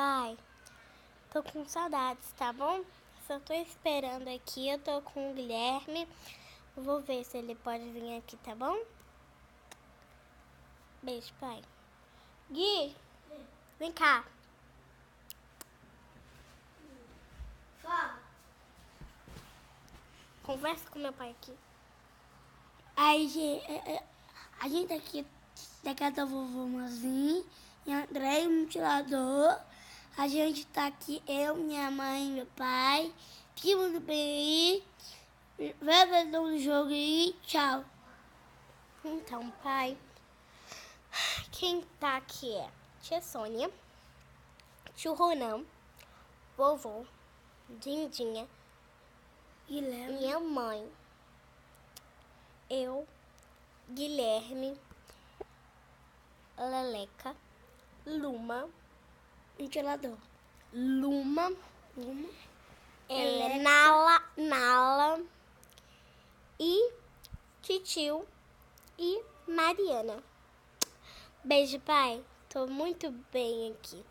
Pai, tô com saudades, tá bom? Só tô esperando aqui, eu tô com o Guilherme. Vou ver se ele pode vir aqui, tá bom? Beijo, pai. Gui, vem cá. Fala. Conversa com meu pai aqui. Aí, a gente tá aqui da casa da vovô Mozinho, e André, o ventilador. A gente tá aqui, eu, minha mãe, meu pai. Fique muito bem aí. Vai ver o jogo aí. Tchau. Então, pai, quem tá aqui é tia Sônia, tio Ronan, vovô, Dindinha, Guilherme. minha mãe, eu, Guilherme, Leleca, Luma, Ventilador. Luma, Leleca. Nala e Titio e Mariana. Beijo, pai. Tô muito bem aqui.